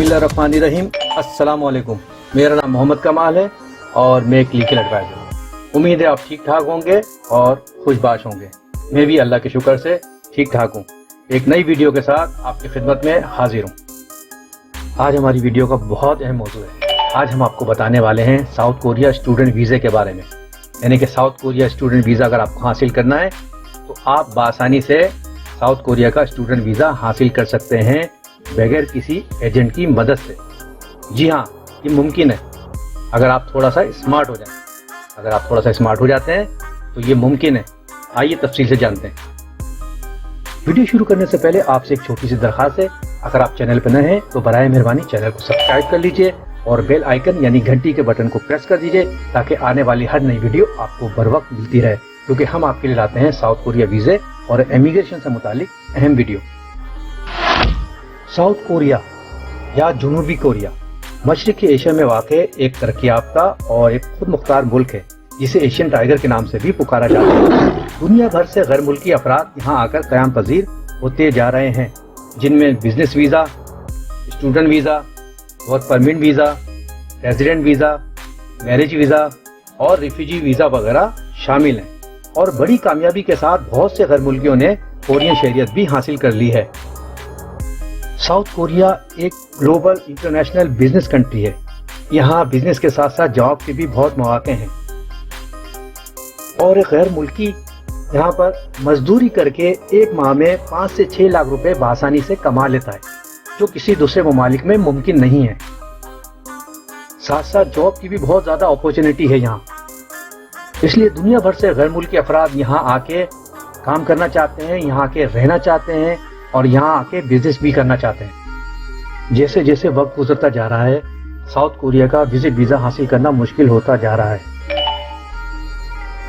बिस्मिल्लाहिर्रहमानिर्रहीम। अस्सलाम वालेकुम। मेरा नाम मोहम्मद कमाल है और मैं एक लीगल एडवाइज़र हूँ। उम्मीद है आप ठीक ठाक होंगे और खुशबाश होंगे। मैं भी अल्लाह के शुक्र से ठीक ठाक हूँ। एक नई वीडियो के साथ आपकी खिदमत में हाजिर हूँ। आज हमारी वीडियो का बहुत अहम मौजू है। आज हम आपको बताने वाले हैं साउथ कोरिया स्टूडेंट वीज़े के बारे में। यानी कि साउथ कोरिया स्टूडेंट वीज़ा अगर आपको हासिल करना है तो आप बआसानी से साउथ कोरिया का स्टूडेंट वीज़ा हासिल कर सकते हैं बगैर किसी एजेंट की मदद से। जी हाँ, ये मुमकिन है अगर आप थोड़ा सा स्मार्ट हो जाएं। अगर आप थोड़ा सा स्मार्ट हो जाते हैं तो ये मुमकिन है। आइए तफसील से जानते हैं। वीडियो शुरू करने से पहले आपसे एक छोटी सी दरख्वास्त है, अगर आप चैनल पर नए हैं तो बराए मेहरबानी चैनल को सब्सक्राइब कर लीजिए और बेल आइकन यानी घंटी के बटन को प्रेस कर दीजिए ताकि आने वाली हर नई वीडियो आपको बर वक्त मिलती रहे, क्योंकि हम आपके लिए लाते हैं साउथ कोरिया वीज़े और इमिग्रेशन से मुतालिक अहम वीडियो। साउथ कोरिया या जनूबी कोरिया मशरक़ी एशिया में वाक़े एक तरक्की याफ्ता और एक खुद मुख्तार मुल्क है जिसे एशियन टाइगर के नाम से भी पुकारा जाता है। दुनिया भर से गैर मुल्की अफराद यहाँ आकर क़याम पजीर होते जा रहे हैं, जिनमें business visa, student visa, work permit visa, resident visa, marriage visa और रिफ्यूजी वीज़ा वगैरह शामिल हैं। और बड़ी कामयाबी के साथ बहुत से गैर मुल्कियों ने कोरियन शहरियत भी हासिल कर ली है। साउथ कोरिया एक ग्लोबल इंटरनेशनल बिजनेस कंट्री है। यहाँ बिजनेस के साथ साथ जॉब के भी बहुत मौके हैं और एक गैर मुल्की यहाँ पर मजदूरी करके एक माह में 5 से 6 लाख रुपए बआसानी से कमा लेता है, जो किसी दूसरे ममालिक में मुमकिन नहीं है। साथ साथ जॉब की भी बहुत ज़्यादा अपॉर्चुनिटी है यहाँ, इसलिए दुनिया भर से गैर मुल्की अफराद यहाँ आके काम करना चाहते हैं, यहाँ आके रहना चाहते हैं और यहाँ आके बिजनेस भी करना चाहते हैं। जैसे जैसे वक्त गुजरता जा रहा है, साउथ कोरिया का विजिट वीज़ा हासिल करना मुश्किल होता जा रहा है।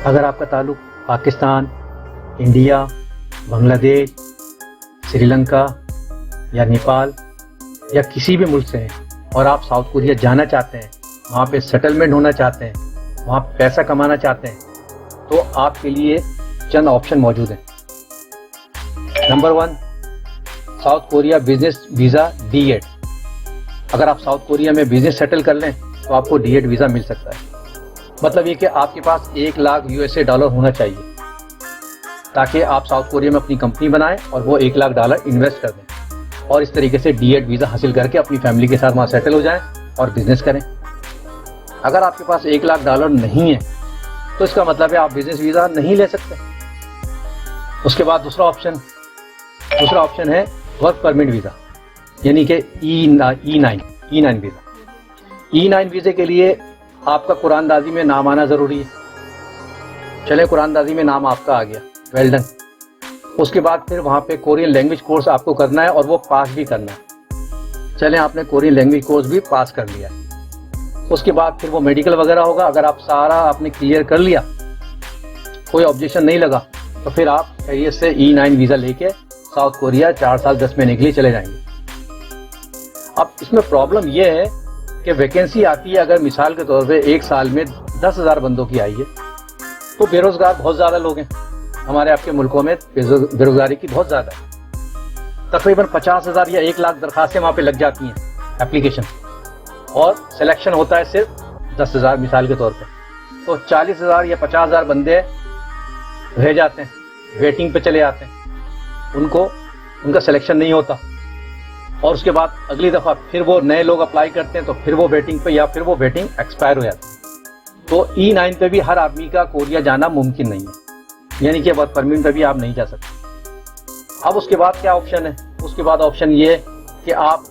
अगर आपका ताल्लुक पाकिस्तान, इंडिया, बांग्लादेश, श्रीलंका या नेपाल या किसी भी मुल्क से है और आप साउथ कोरिया जाना चाहते हैं, वहाँ पे सेटलमेंट होना चाहते हैं, वहाँ पैसा कमाना चाहते हैं, तो आपके लिए चंद ऑप्शन मौजूद हैं। Number 1, south Korea business visa D8। अगर आप साउथ कोरिया में बिजनेस सेटल कर लें तो आपको D8 वीज़ा मिल सकता है। मतलब ये कि आपके पास 1 लाख $USA होना चाहिए ताकि आप साउथ कोरिया में अपनी कंपनी बनाएं और वो $1 लाख इन्वेस्ट कर दें और इस तरीके से D8 वीज़ा हासिल करके अपनी फैमिली के साथ वहाँ सेटल हो जाएं और बिजनेस करें। अगर आपके पास $1 लाख नहीं है तो इसका मतलब है आप बिजनेस वीज़ा नहीं ले सकते। उसके बाद दूसरा ऑप्शन है वर्क परमिट वीज़ा, यानी कि E9 वीज़ा। E9 वीज़े के लिए आपका कुरानदाजी में नाम आना ज़रूरी है। चले कुरानदाजी में नाम आपका आ गया, वेल डन। उसके बाद फिर वहाँ पे कोरियन लैंग्वेज कोर्स आपको करना है और वो पास भी करना है। चलें आपने कोरियन लैंग्वेज कोर्स भी पास कर लिया है। उसके बाद फिर वो मेडिकल वगैरह होगा। अगर आप सारा आपने क्लियर कर लिया, कोई ऑब्जेक्शन नहीं लगा, तो फिर आप खैरियत से E9 वीज़ा लेके साउथ कोरिया 4 साल 10 महीने के लिए चले जाएंगे। अब इसमें प्रॉब्लम यह है कि वैकेंसी आती है, अगर मिसाल के तौर पे 1 साल में 10,000 बंदों की आई है तो बेरोज़गार बहुत ज़्यादा लोग हैं। हमारे आपके मुल्कों में बेरोज़गारी की बहुत ज़्यादा है। तकरीबन 50,000 या 1 लाख दरखास्तें वहाँ पे लग जाती हैं एप्लीकेशन, और सिलेक्शन होता है सिर्फ 10,000 मिसाल के तौर पे। तो 40,000 या 50,000 बंदे रह जाते हैं, वेटिंग पे चले जाते हैं, उनका सिलेक्शन नहीं होता। और उसके बाद अगली दफ़ा फिर वो नए लोग अप्लाई करते हैं तो फिर वो वेटिंग पे या फिर वो वेटिंग एक्सपायर हो जाती है। तो E9 पे भी हर आदमी का कोरिया जाना मुमकिन नहीं है, यानी कि वर्क परमिट पे भी आप नहीं जा सकते। अब उसके बाद क्या ऑप्शन है? उसके बाद ऑप्शन ये है कि आप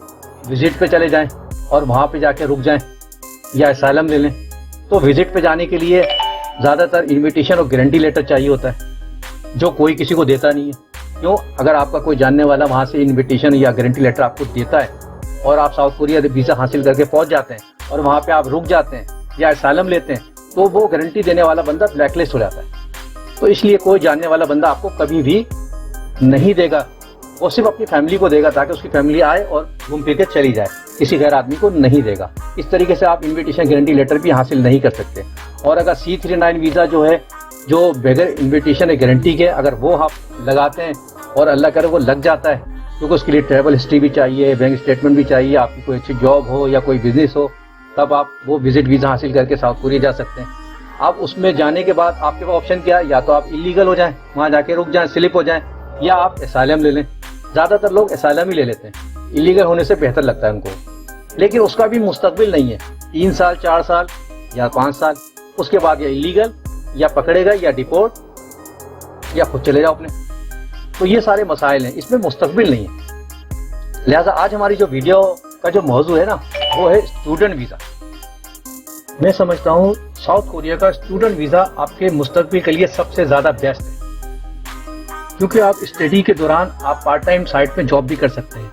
विजिट पे चले जाएं और वहाँ पे जाके रुक जाएं या असाइलम ले लें। तो विजिट पे जाने के लिए ज़्यादातर इन्विटेशन और गारंटी लेटर चाहिए होता है, जो कोई किसी को देता नहीं है। क्यों? अगर आपका कोई जानने वाला वहाँ से इन्विटेशन या गारंटी लेटर आपको देता है और आप साउथ कोरिया वीज़ा हासिल करके पहुँच जाते हैं और वहाँ पे आप रुक जाते हैं या असाइलम लेते हैं, तो वो गारंटी देने वाला बंदा ब्लैकलिस्ट हो जाता है। तो इसलिए कोई जानने वाला बंदा आपको कभी भी नहीं देगा, वो सिर्फ अपनी फैमिली को देगा ताकि उसकी फैमिली आए और घूम फिर के चली जाए, किसी गैर आदमी को नहीं देगा। इस तरीके से आप इन्विटेशन गारंटी लेटर भी हासिल नहीं कर सकते। और अगर C39 वीज़ा जो है, जो बगैर इन्विटेशन गारंटी के, अगर वो आप लगाते हैं और अल्लाह करे वो लग जाता है क्योंकि उसके लिए ट्रैवल हिस्ट्री भी चाहिए, बैंक स्टेटमेंट भी चाहिए, आपकी कोई अच्छी जॉब हो या कोई बिजनेस हो, तब आप वो विजिट वीज़ा हासिल करके साउथ कोरिया जा सकते हैं। आप उसमें जाने के बाद आपके पास ऑप्शन क्या है, या तो आप इलीगल हो जाएं, वहाँ जाके रुक जाएं, स्लिप हो जाएं, या आप एसाइलम ले लें। ज़्यादातर लोग एसाइलम ही ले लेते हैं, इलीगल होने से बेहतर लगता है उनको। लेकिन उसका भी मुस्तकबिल नहीं है, 3 साल 4 साल या 5 साल, उसके बाद या इलीगल या पकड़ेगा या डिपोर्ट या खुद चले जाओ अपने। तो ये सारे मसाइल हैं, इसमें मुस्तकबिल नहीं है। लिहाजा आज हमारी जो वीडियो का जो मौजू है ना, वो है स्टूडेंट वीज़ा। मैं समझता हूँ साउथ कोरिया का स्टूडेंट वीज़ा आपके मुस्तकबिल के लिए सबसे ज़्यादा बेस्ट है, क्योंकि आप स्टडी के दौरान आप पार्ट टाइम साइट पे जॉब भी कर सकते हैं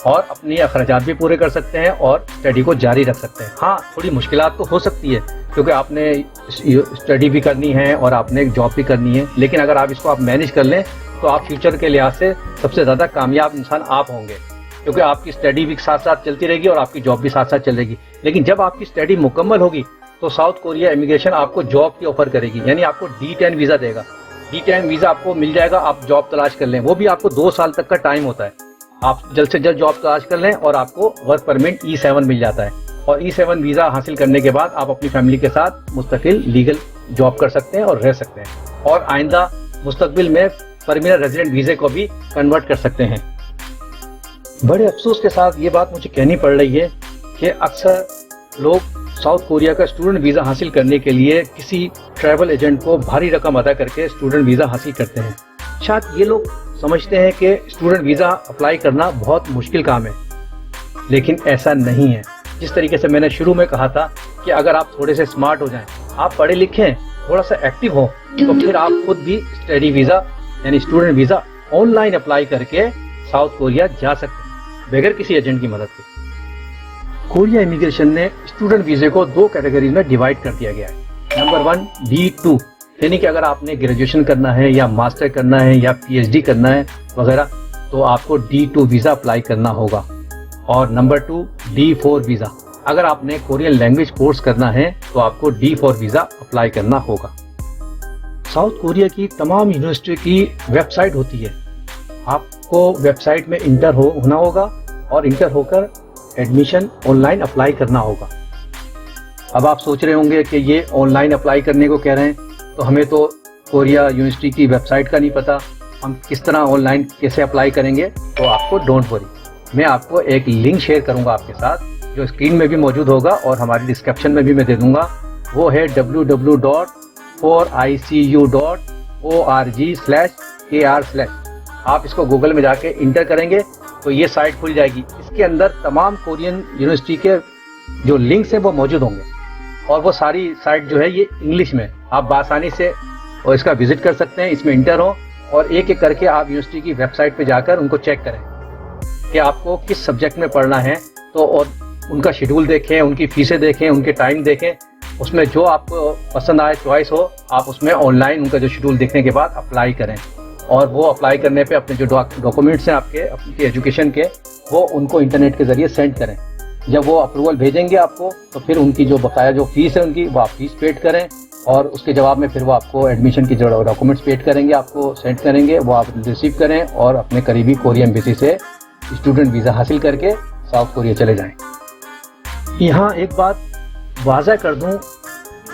और अपने अखराजात भी पूरे कर सकते हैं और स्टडी को जारी रख सकते हैं। हाँ, थोड़ी मुश्किलात तो हो सकती है, क्योंकि आपने स्टडी भी करनी है और आपने एक जॉब भी करनी है, लेकिन अगर आप इसको मैनेज कर लें तो आप फ्यूचर के लिहाज से सबसे ज़्यादा कामयाब इंसान आप होंगे, क्योंकि आपकी स्टडी भी साथ साथ चलती रहेगी और आपकी जॉब भी साथ साथ चलेगी। लेकिन जब आपकी स्टडी मुकम्मल होगी तो साउथ कोरिया इमिग्रेशन आपको जॉब की ऑफर करेगी, यानी आपको D10 वीज़ा देगा। D10 वीज़ा आपको मिल जाएगा, आप जॉब तलाश कर लें, वो भी आपको 2 साल तक का टाइम होता है। आप जल्द से जल्द जॉब तलाश कर लें और आपको वर्क परमिट E7 मिल जाता है, और E7 वीज़ा हासिल करने के बाद आप अपनी फैमिली के साथ मुस्तकिल लीगल जॉब कर सकते हैं और रह सकते हैं, और आइंदा मुस्तकबिल में परमानेंट रेजिडेंट वीज़े को भी कन्वर्ट कर सकते हैं। बड़े अफसोस के साथ ये बात मुझे कहनी पड़ रही है कि अक्सर लोग साउथ कोरिया का स्टूडेंट वीज़ा हासिल करने के लिए किसी ट्रैवल एजेंट को भारी रकम अदा करके स्टूडेंट वीज़ा हासिल करते हैं। शायद ये लोग समझते हैं कि स्टूडेंट वीज़ा अप्लाई करना बहुत मुश्किल काम है, लेकिन ऐसा नहीं है। जिस तरीके से मैंने शुरू में कहा था कि अगर आप थोड़े से स्मार्ट हो जाएं, आप पढ़े लिखें, थोड़ा सा एक्टिव हो, तो फिर आप खुद भी स्टडी वीज़ा यानी स्टूडेंट वीज़ा ऑनलाइन अप्लाई करके साउथ कोरिया जा सकते हैं बगैर किसी एजेंट की मदद के। कोरिया इमिग्रेशन ने स्टूडेंट वीज़े को 2 कैटेगरीज में डिवाइड कर दिया गया है। नंबर 1 D2, यानी कि अगर आपने ग्रेजुएशन करना है या मास्टर करना है या PhD करना है वगैरह, तो आपको D2 वीज़ा अप्लाई करना होगा। और नंबर 2 D4 वीज़ा, अगर आपने कोरियन लैंग्वेज कोर्स करना है तो आपको D4 वीज़ा अप्लाई करना होगा। साउथ कोरिया की तमाम यूनिवर्सिटी की वेबसाइट होती है, आपको वेबसाइट में इंटर होना होगा और इंटर होकर एडमिशन ऑनलाइन अप्लाई करना होगा। अब आप सोच रहे होंगे कि ये ऑनलाइन अप्लाई करने को कह रहे हैं, तो हमें तो कोरिया यूनिवर्सिटी की वेबसाइट का नहीं पता, हम किस तरह ऑनलाइन कैसे अप्लाई करेंगे। तो आपको डोंट वरी, मैं आपको एक लिंक शेयर करूंगा आपके साथ, जो स्क्रीन में भी मौजूद होगा और हमारी डिस्क्रिप्शन में भी मैं दे दूंगा। वो है www.4icu.org/kr/। आप इसको गूगल में जाके इंटर करेंगे तो ये साइट खुल जाएगी। इसके अंदर तमाम कोरियन यूनिवर्सिटी के जो लिंक्स हैं वो मौजूद होंगे, और वो सारी साइट जो है ये इंग्लिश में, आप आसानी से और इसका विजिट कर सकते हैं। इसमें इंटर हो और एक एक करके आप यूनिवर्सिटी की वेबसाइट पे जाकर उनको चेक करें कि आपको किस सब्जेक्ट में पढ़ना है, तो और उनका शेड्यूल देखें, उनकी फीसें देखें, उनके टाइम देखें, उसमें जो आपको पसंद आए, चॉइस हो, आप उसमें ऑनलाइन उनका जो शेड्यूल देखने के बाद अप्लाई करें। और वो अप्लाई करने पे अपने जो डॉक्यूमेंट्स हैं आपके अपनी एजुकेशन के, वो उनको इंटरनेट के ज़रिए सेंड करें। जब वो अप्रूवल भेजेंगे आपको, तो फिर उनकी जो बकाया जो फीस है उनकी, वो आप फीस पेड करें, और उसके जवाब में फिर वो आपको एडमिशन की जो डॉक्यूमेंट्स पेड करेंगे, आपको सेंड करेंगे, वो आप रिसीव करें और अपने करीबी कोरिया एम्बेसी से स्टूडेंट वीज़ा हासिल करके साउथ कोरिया चले जाएँ। यहाँ एक बात वाज़ह कर दूँ,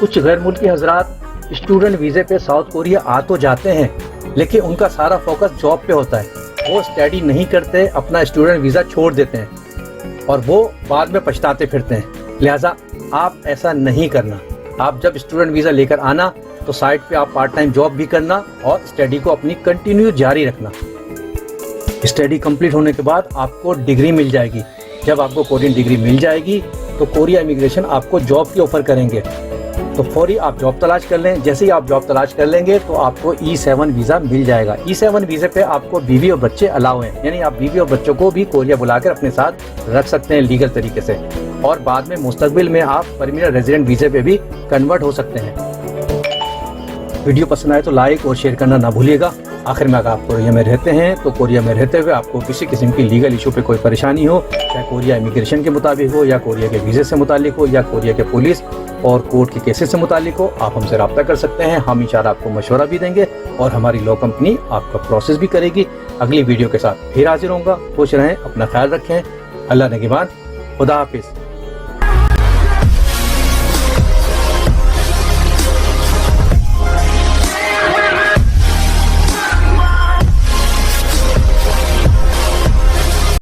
कुछ गैर मुल्की हजरात स्टूडेंट वीज़े पे साउथ कोरिया आ तो जाते हैं, लेकिन उनका सारा फोकस जॉब पे होता है, वो स्टडी नहीं करते, अपना स्टूडेंट वीज़ा छोड़ देते हैं और वो बाद में पछताते फिरते हैं। लिहाजा आप ऐसा नहीं करना। आप जब स्टूडेंट वीज़ा लेकर आना तो साइट पे आप पार्ट टाइम जॉब भी करना और स्टडी को अपनी कंटिन्यू जारी रखना। स्टडी कंप्लीट होने के बाद आपको डिग्री मिल जाएगी। जब आपको कोरियन डिग्री मिल जाएगी तो कोरिया इमिग्रेशन आपको जॉब की ऑफ़र करेंगे, तो फौरी आप जॉब तलाश कर लें। जैसे ही आप जॉब तलाश कर लेंगे तो आपको E7 वीज़ा मिल जाएगा। E7 वीज़े पे आपको बीवी और बच्चे अलाउ हैं, यानी आप बीवी और बच्चों को भी कोरिया बुलाकर अपने साथ रख सकते हैं लीगल तरीके से, और बाद में मुस्तकबिल में आप परमानेंट रेजिडेंट वीज़े पे भी कन्वर्ट हो सकते हैं। वीडियो पसंद आए तो लाइक और शेयर करना ना भूलिएगा। आखिर में अगर आप कोरिया में रहते हैं तो कोरिया में रहते हुए आपको किसी किस्म की लीगल इशू पे कोई परेशानी हो, चाहे कोरिया इमिग्रेशन के मुताबिक हो या कोरिया के वीज़े से मुतालिक हो या कोरिया के पुलिस और कोर्ट के केसेस से मुतालिक हो, आप हमसे रब्ता कर सकते हैं। हम इंशाल्लाह आपको मशवरा भी देंगे और हमारी लॉ कंपनी आपका प्रोसेस भी करेगी। अगली वीडियो के साथ फिर हाजिर होऊंगा। खुश रहें, अपना ख्याल रखें। अल्लाह निगहबान, खुदा हाफिज़।